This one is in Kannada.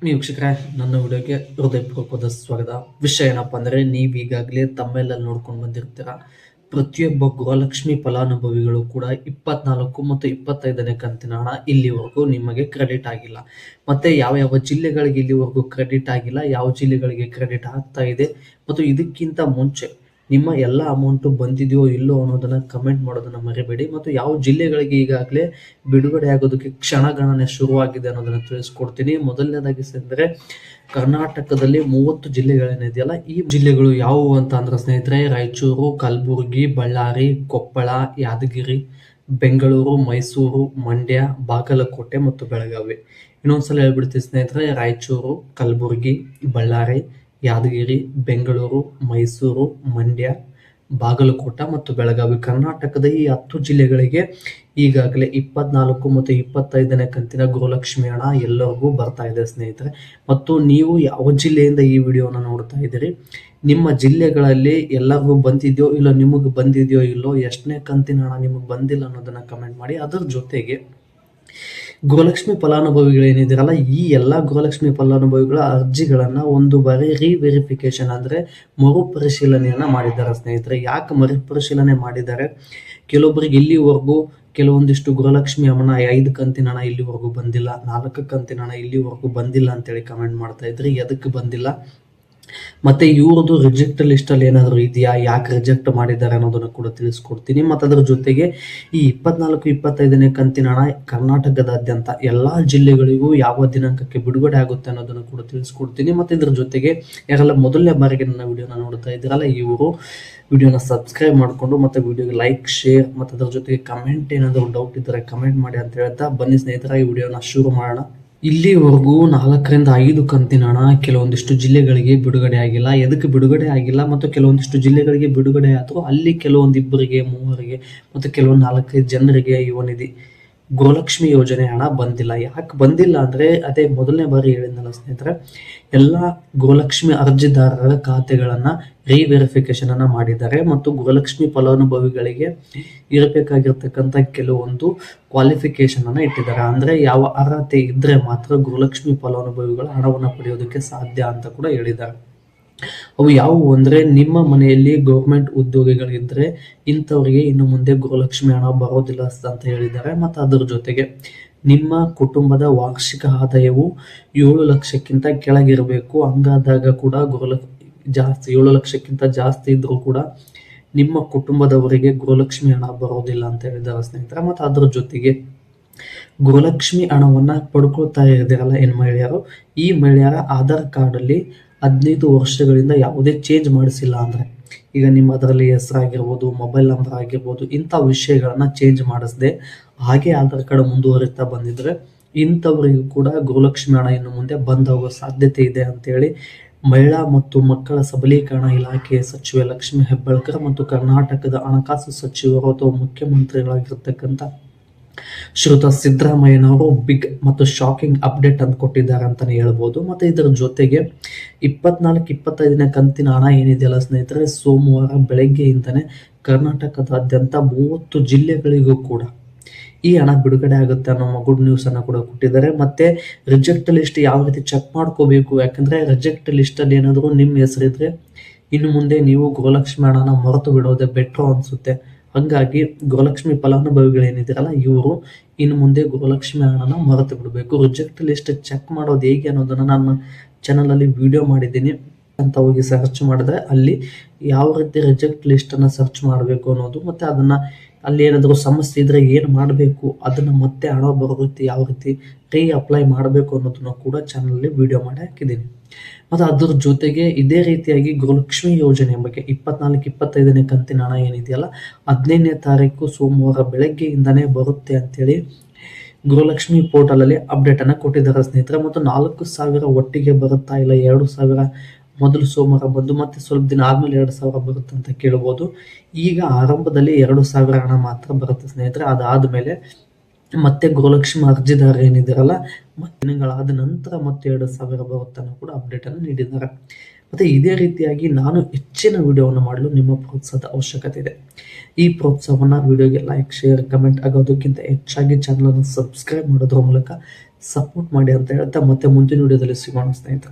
ವೀಕ್ಷಕರೇ, ನನ್ನ ವಿಡಿಯೋಗೆ ಹೃದಯಪೂರ್ವಕವಾದ ಸ್ವಾಗತ. ವಿಷಯ ಏನಪ್ಪ ಅಂದರೆ, ನೀವು ಈಗಾಗಲೇ ತಮ್ಮೆಲ್ಲಲ್ಲಿ ನೋಡ್ಕೊಂಡು ಬಂದಿರ್ತೀರ. ಪ್ರತಿಯೊಬ್ಬ ಗೃಹಲಕ್ಷ್ಮಿ ಫಲಾನುಭವಿಗಳು ಕೂಡ 24 ಮತ್ತು 25ನೇ ಕಂತಿನ ಹಣ ಇಲ್ಲಿವರೆಗೂ ನಿಮಗೆ ಕ್ರೆಡಿಟ್ ಆಗಿಲ್ಲ. ಮತ್ತೆ ಯಾವ ಜಿಲ್ಲೆಗಳಿಗೆ ಇಲ್ಲಿವರೆಗೂ ಕ್ರೆಡಿಟ್ ಆಗಿಲ್ಲ, ಯಾವ ಜಿಲ್ಲೆಗಳಿಗೆ ಕ್ರೆಡಿಟ್ ಆಗ್ತಾ ಇದೆ, ಮತ್ತು ಇದಕ್ಕಿಂತ ಮುಂಚೆ ನಿಮ್ಮ ಎಲ್ಲ ಅಮೌಂಟು ಬಂದಿದೆಯೋ ಇಲ್ಲೋ ಅನ್ನೋದನ್ನು ಕಮೆಂಟ್ ಮಾಡೋದನ್ನು ಮರಿಬೇಡಿ. ಮತ್ತು ಯಾವ ಜಿಲ್ಲೆಗಳಿಗೆ ಈಗಾಗಲೇ ಬಿಡುಗಡೆ ಆಗೋದಕ್ಕೆ ಕ್ಷಣಗಣನೆ ಶುರುವಾಗಿದೆ ಅನ್ನೋದನ್ನು ತಿಳಿಸ್ಕೊಡ್ತೀನಿ. ಮೊದಲನೇದಾಗಿ ಅಂದರೆ, ಕರ್ನಾಟಕದಲ್ಲಿ 30 ಜಿಲ್ಲೆಗಳೇನಿದೆಯಲ್ಲ, ಈ ಜಿಲ್ಲೆಗಳು ಯಾವುವು ಅಂತ ಅಂದ್ರೆ ಸ್ನೇಹಿತರೆ, ರಾಯಚೂರು, ಕಲಬುರಗಿ, ಬಳ್ಳಾರಿ, ಕೊಪ್ಪಳ, ಯಾದಗಿರಿ, ಬೆಂಗಳೂರು, ಮೈಸೂರು, ಮಂಡ್ಯ, ಬಾಗಲಕೋಟೆ ಮತ್ತು ಬೆಳಗಾವಿ. ಇನ್ನೊಂದ್ಸಲ ಹೇಳ್ಬಿಡ್ತೀವಿ ಸ್ನೇಹಿತರೆ, ರಾಯಚೂರು, ಕಲಬುರಗಿ, ಬಳ್ಳಾರಿ, ಯಾದಗಿರಿ, ಬೆಂಗಳೂರು, ಮೈಸೂರು, ಮಂಡ್ಯ, ಬಾಗಲಕೋಟೆ ಮತ್ತು ಬೆಳಗಾವಿ. ಕರ್ನಾಟಕದ ಈ 10 ಜಿಲ್ಲೆಗಳಿಗೆ ಈಗಾಗಲೇ 24 ಮತ್ತು 25ನೇ ಕಂತಿನ ಗೃಹಲಕ್ಷ್ಮಿ ಹಣ ಎಲ್ಲರಿಗೂ ಬರ್ತಾ ಇದೆ ಸ್ನೇಹಿತರೆ. ಮತ್ತು ನೀವು ಯಾವ ಜಿಲ್ಲೆಯಿಂದ ಈ ವಿಡಿಯೋನ ನೋಡ್ತಾ ಇದ್ದೀರಿ, ನಿಮ್ಮ ಜಿಲ್ಲೆಗಳಲ್ಲಿ ಎಲ್ಲರಿಗೂ ಬಂದಿದೆಯೋ ಇಲ್ಲೋ, ನಿಮಗೆ ಬಂದಿದೆಯೋ ಇಲ್ಲೋ, ಎಷ್ಟನೇ ಕಂತಿನ ಹಣ ನಿಮಗೆ ಬಂದಿಲ್ಲ ಅನ್ನೋದನ್ನ ಕಮೆಂಟ್ ಮಾಡಿ. ಅದರ ಜೊತೆಗೆ ಗೃಹಲಕ್ಷ್ಮಿ ಫಲಾನುಭವಿಗಳೇನಿದಿರಲ್ಲ, ಈ ಎಲ್ಲ ಗೃಹಲಕ್ಷ್ಮಿ ಫಲಾನುಭವಿಗಳ ಅರ್ಜಿಗಳನ್ನು ಒಂದು ಬಾರಿ ರಿವೆರಿಫಿಕೇಶನ್ ಅಂದರೆ ಮರುಪರಿಶೀಲನೆಯನ್ನು ಮಾಡಿದ್ದಾರೆ ಸ್ನೇಹಿತರೆ. ಯಾಕೆ ಮರುಪರಿಶೀಲನೆ ಮಾಡಿದ್ದಾರೆ? ಕೆಲವೊಬ್ಬರಿಗೆ ಇಲ್ಲಿವರೆಗೂ ಕೆಲವೊಂದಿಷ್ಟು ಗೃಹಲಕ್ಷ್ಮಿ ಹಣ 5 ಕಂತಿನ ಹಣ ಇಲ್ಲಿವರೆಗೂ ಬಂದಿಲ್ಲ, 4 ಕಂತಿನ ಹಣ ಇಲ್ಲಿವರೆಗೂ ಬಂದಿಲ್ಲ ಅಂತೇಳಿ ಕಮೆಂಟ್ ಮಾಡ್ತಾ ಇದ್ರಿ. ಎದಕ್ಕೆ ಬಂದಿಲ್ಲ, ಮತ್ತೆ ಇವ್ರದ್ದು ರಿಜೆಕ್ಟ್ ಲಿಸ್ಟ್ ಅಲ್ಲಿ ಏನಾದರೂ ಇದೆಯಾ, ಯಾಕೆ ರಿಜೆಕ್ಟ್ ಮಾಡಿದ್ದಾರೆ ಅನ್ನೋದನ್ನು ಕೂಡ ತಿಳಿಸ್ಕೊಡ್ತೀನಿ. ಮತ್ತು ಅದರ ಜೊತೆಗೆ ಈ 24-25ನೇ ಕಂತಿನ ಹಣ ಕರ್ನಾಟಕದಾದ್ಯಂತ ಎಲ್ಲಾ ಜಿಲ್ಲೆಗಳಿಗೂ ಯಾವ ದಿನಾಂಕಕ್ಕೆ ಬಿಡುಗಡೆ ಆಗುತ್ತೆ ಅನ್ನೋದನ್ನು ಕೂಡ ತಿಳಿಸ್ಕೊಡ್ತೀನಿ. ಮತ್ತೆ ಇದ್ರ ಜೊತೆಗೆ ಯಾರೆಲ್ಲ ಮೊದಲನೇ ಬಾರಿಗೆ ನನ್ನ ವಿಡಿಯೋನ ನೋಡ್ತಾ ಇದ್ದೀರಲ್ಲ, ಇವರು ವಿಡಿಯೋನ ಸಬ್ಸ್ಕ್ರೈಬ್ ಮಾಡಿಕೊಂಡು ಮತ್ತೆ ವಿಡಿಯೋಗೆ ಲೈಕ್, ಶೇರ್ ಮತ್ತು ಅದರ ಜೊತೆಗೆ ಕಮೆಂಟ್ ಏನಾದರೂ ಡೌಟ್ ಇದ್ದರೆ ಕಮೆಂಟ್ ಮಾಡಿ ಅಂತ ಹೇಳ್ತಾ ಬನ್ನಿ ಸ್ನೇಹಿತರೆ, ಈ ವಿಡಿಯೋನ ಶುರು ಮಾಡೋಣ. ಇಲ್ಲಿವರೆಗೂ 4ರಿಂದ 5 ಕಂತಿನ ಹಣ ಕೆಲವೊಂದಿಷ್ಟು ಜಿಲ್ಲೆಗಳಿಗೆ ಬಿಡುಗಡೆ ಆಗಿಲ್ಲ. ಎದಕ್ಕೆ ಬಿಡುಗಡೆ ಆಗಿಲ್ಲ ಮತ್ತು ಕೆಲವೊಂದಿಷ್ಟು ಜಿಲ್ಲೆಗಳಿಗೆ ಬಿಡುಗಡೆ ಆದರೂ ಅಲ್ಲಿ ಕೆಲವೊಂದಿಬ್ಬರಿಗೆ, 3 ಮತ್ತು ಕೆಲವೊಂದು 4-5 ಜನರಿಗೆ ಯುವನಿಧಿ ಗೃಹಲಕ್ಷ್ಮಿ ಯೋಜನೆ ಹಣ ಬಂದಿಲ್ಲ. ಯಾಕೆ ಬಂದಿಲ್ಲ ಅಂದರೆ, ಅದೇ ಮೊದಲನೇ ಬಾರಿ ಹೇಳಿದ್ನಲ್ಲ ಸ್ನೇಹಿತರೆ, ಎಲ್ಲ ಗೃಹಲಕ್ಷ್ಮಿ ಅರ್ಜಿದಾರರ ಖಾತೆಗಳನ್ನು ರಿವೆರಿಫಿಕೇಶನ್ ಅನ್ನು ಮಾಡಿದ್ದಾರೆ. ಮತ್ತು ಗೃಹಲಕ್ಷ್ಮಿ ಫಲಾನುಭವಿಗಳಿಗೆ ಇರಬೇಕಾಗಿರ್ತಕ್ಕಂಥ ಕೆಲವೊಂದು ಕ್ವಾಲಿಫಿಕೇಶನ್ ಅನ್ನು ಇಟ್ಟಿದ್ದಾರೆ. ಅಂದರೆ ಯಾವ ಅರ್ಹತೆ ಇದ್ರೆ ಮಾತ್ರ ಗೃಹಲಕ್ಷ್ಮಿ ಫಲಾನುಭವಿಗಳ ಹಣವನ್ನು ಪಡೆಯೋದಕ್ಕೆ ಸಾಧ್ಯ ಅಂತ ಕೂಡ ಹೇಳಿದ್ದಾರೆ. ಅವು ಯಾವುವು ಅಂದರೆ, ನಿಮ್ಮ ಮನೆಯಲ್ಲಿ ಗೌರ್ಮೆಂಟ್ ಉದ್ಯೋಗಿಗಳಿದ್ರೆ ಇಂಥವರಿಗೆ ಇನ್ನು ಮುಂದೆ ಗೃಹಲಕ್ಷ್ಮಿ ಹಣ ಬರೋದಿಲ್ಲ ಅಂತ ಹೇಳಿದ್ದಾರೆ. ಮತ್ತು ಅದರ ಜೊತೆಗೆ ನಿಮ್ಮ ಕುಟುಂಬದ ವಾರ್ಷಿಕ ಆದಾಯವು 7 ಲಕ್ಷಕ್ಕಿಂತ ಕೆಳಗಿರಬೇಕು. ಹಂಗಾದಾಗ ಕೂಡ ಜಾಸ್ತಿ 7 ಲಕ್ಷಕ್ಕಿಂತ ಜಾಸ್ತಿ ಇದ್ರೂ ಕೂಡ ನಿಮ್ಮ ಕುಟುಂಬದವರಿಗೆ ಗೃಹಲಕ್ಷ್ಮಿ ಹಣ ಬರೋದಿಲ್ಲ ಅಂತ ಹೇಳಿದ್ದಾರೆ ಸ್ನೇಹಿತರೆ. ಮತ್ತು ಅದರ ಜೊತೆಗೆ ಗೃಹಲಕ್ಷ್ಮಿ ಹಣವನ್ನ ಪಡ್ಕೊಳ್ತಾ ಇದ್ದೀರಲ್ಲ ಏನು ಮಹಿಳೆಯರು, ಈ ಮಹಿಳೆಯರ ಆಧಾರ್ ಕಾರ್ಡಲ್ಲಿ 15 ವರ್ಷಗಳಿಂದ ಯಾವುದೇ ಚೇಂಜ್ ಮಾಡಿಸಿಲ್ಲ ಅಂದರೆ, ಈಗ ನಿಮ್ಮ ಅದರಲ್ಲಿ ಹೆಸರಾಗಿರ್ಬೋದು, ಮೊಬೈಲ್ ನಂಬರ್ ಆಗಿರ್ಬೋದು, ಇಂಥ ವಿಷಯಗಳನ್ನ ಚೇಂಜ್ ಮಾಡಿಸದೆ ಹಾಗೆ ಆಧಾರ್ ಕಾರ್ಡ್ ಮುಂದುವರಿತಾ ಬಂದಿದ್ರೆ ಇಂಥವರಿಗೂ ಕೂಡ ಗೃಹಲಕ್ಷ್ಮಿ ಹಣ ಇನ್ನು ಮುಂದೆ ಬಂದಾಗೋ ಸಾಧ್ಯತೆ ಇದೆ ಅಂತೇಳಿ ಮಹಿಳಾ ಮತ್ತು ಮಕ್ಕಳ ಸಬಲೀಕರಣ ಇಲಾಖೆ ಸಚಿವೆ ಲಕ್ಷ್ಮಿ ಹೆಬ್ಬಾಳ್ಕರ್ ಮತ್ತು ಕರ್ನಾಟಕದ ಹಣಕಾಸು ಸಚಿವರು ಅಥವಾ ಮುಖ್ಯಮಂತ್ರಿಗಳಾಗಿರ್ತಕ್ಕಂಥ ಶ್ರೀಯುತ ಸಿದ್ದರಾಮಯ್ಯನವರು ಬಿಗ್ ಮತ್ತು ಶಾಕಿಂಗ್ ಅಪ್ಡೇಟ್ ಅಂತ ಕೊಟ್ಟಿದ್ದಾರೆ ಅಂತಾನೆ ಹೇಳ್ಬೋದು. ಮತ್ತೆ ಇದರ ಜೊತೆಗೆ 24-25ನೇ ಕಂತಿನ ಹಣ ಏನಿದೆಯಲ್ಲ ಸ್ನೇಹಿತರೆ, ಸೋಮವಾರ ಬೆಳಗ್ಗೆಯಿಂದನೇ ಕರ್ನಾಟಕದಾದ್ಯಂತ 30 ಜಿಲ್ಲೆಗಳಿಗೂ ಕೂಡ ಈ ಹಣ ಬಿಡುಗಡೆ ಆಗುತ್ತೆ ಅನ್ನೋ ಗುಡ್ ನ್ಯೂಸ್ ಅನ್ನ ಕೂಡ ಕೊಟ್ಟಿದ್ದಾರೆ. ಮತ್ತೆ ರಿಜೆಕ್ಟ್ ಲಿಸ್ಟ್ ಯಾವ ರೀತಿ ಚೆಕ್ ಮಾಡ್ಕೋಬೇಕು, ಯಾಕಂದ್ರೆ ರಿಜೆಕ್ಟ್ ಲಿಸ್ಟ್ ಅಲ್ಲಿ ಏನಾದರೂ ನಿಮ್ಮ ಹೆಸರಿದ್ರೆ ಇನ್ನು ಮುಂದೆ ನೀವು ಗೃಹಲಕ್ಷ್ಮಿ ಹಣನ ಮರೆತು ಬಿಡೋದೇ ಬೆಟ್ರು ಅನ್ಸುತ್ತೆ. ಹಂಗಾಗಿ ಗೃಹಲಕ್ಷ್ಮಿ ಫಲಾನುಭವಿಗಳೇನಿದ್ದೀರಲ್ಲ, ಇವರು ಇನ್ನು ಮುಂದೆ ಗೃಹಲಕ್ಷ್ಮಿ ಹಣನ ಮರೆತು ಬಿಡಬೇಕು. ರಿಜೆಕ್ಟ್ ಲಿಸ್ಟ್ ಚೆಕ್ ಮಾಡೋದು ಹೇಗೆ ಅನ್ನೋದನ್ನ ನಾನು ಚಾನಲ್ ಅಲ್ಲಿ ವಿಡಿಯೋ ಮಾಡಿದ್ದೀನಿ ಅಂತ ಹೋಗಿ ಸರ್ಚ್ ಮಾಡಿದ್ರೆ ಅಲ್ಲಿ ಯಾವ ರೀತಿ ರಿಜೆಕ್ಟ್ ಲಿಸ್ಟ್ ಅನ್ನ ಸರ್ಚ್ ಮಾಡಬೇಕು ಅನ್ನೋದು, ಮತ್ತೆ ಅದನ್ನ ಅಲ್ಲಿ ಏನಾದರೂ ಸಮಸ್ಯೆ ಇದ್ರೆ ಏನು ಮಾಡಬೇಕು, ಅದನ್ನ ಮತ್ತೆ ಹಣ ಬರೋ ರೀತಿ ಯಾವ ರೀತಿ ಅಪ್ಲೈ ಮಾಡಬೇಕು ಅನ್ನೋದನ್ನ ಕೂಡ ಚಾನಲ್ ಅಲ್ಲಿ ವಿಡಿಯೋ ಮಾಡಿ ಹಾಕಿದ್ದೀನಿ. ಮತ್ತು ಅದರ ಜೊತೆಗೆ ಇದೇ ರೀತಿಯಾಗಿ ಗೃಹಲಕ್ಷ್ಮಿ ಯೋಜನೆ ಬಗ್ಗೆ 24-25ನೇ ಕಂತಿನ ಹಣ ಏನಿದೆಯಲ್ಲ, 15ನೇ ತಾರೀಕು ಸೋಮವಾರ ಬೆಳಗ್ಗೆಯಿಂದನೇ ಬರುತ್ತೆ ಅಂತೇಳಿ ಗೃಹಲಕ್ಷ್ಮಿ ಪೋರ್ಟಲ್ ಅಲ್ಲಿ ಅಪ್ಡೇಟ್ ಅನ್ನ ಕೊಟ್ಟಿದ್ದಾರೆ ಸ್ನೇಹಿತರೆ. ಮತ್ತು 4,000 ಒಟ್ಟಿಗೆ ಬರುತ್ತಾ, ಇಲ್ಲ 2,000 ಮೊದಲು ಸೋಮವಾರ ಬಂದು ಮತ್ತೆ ಸ್ವಲ್ಪ ದಿನ ಆದ್ಮೇಲೆ 2,000 ಬರುತ್ತೆ ಅಂತ ಕೇಳ್ಬೋದು. ಈಗ ಆರಂಭದಲ್ಲಿ 2,000 ಹಣ ಮಾತ್ರ ಬರುತ್ತೆ ಸ್ನೇಹಿತರೆ. ಅದಾದ್ಮೇಲೆ ಮತ್ತೆ ಗೃಹಲಕ್ಷ್ಮಿ ಅರ್ಜಿದಾರ ಏನಿದಾರಲ್ಲ, ದಿನಗಳಾದ ನಂತರ ಮತ್ತೆ 2,000 ಬರುತ್ತೆ ಅನ್ನೋ ಕೂಡ ಅಪ್ಡೇಟ್ ಅನ್ನು ನೀಡಿದ್ದಾರೆ. ಮತ್ತೆ ಇದೇ ರೀತಿಯಾಗಿ ನಾನು ಹೆಚ್ಚಿನ ವಿಡಿಯೋವನ್ನು ಮಾಡಲು ನಿಮ್ಮ ಪ್ರೋತ್ಸಾಹದ ಅವಶ್ಯಕತೆ ಇದೆ. ಈ ಪ್ರೋತ್ಸಾಹವನ್ನು ವಿಡಿಯೋಗೆ ಲೈಕ್, ಶೇರ್, ಕಮೆಂಟ್ ಆಗೋದಕ್ಕಿಂತ ಹೆಚ್ಚಾಗಿ ಚಾನಲ್ ಅನ್ನು ಸಬ್ಸ್ಕ್ರೈಬ್ ಮಾಡೋದ್ರ ಮೂಲಕ ಸಪೋರ್ಟ್ ಮಾಡಿ ಅಂತ ಹೇಳ್ತಾ ಮತ್ತೆ ಮುಂದಿನ ವಿಡಿಯೋದಲ್ಲಿ ಸಿಗೋಣ ಸ್ನೇಹಿತರೆ.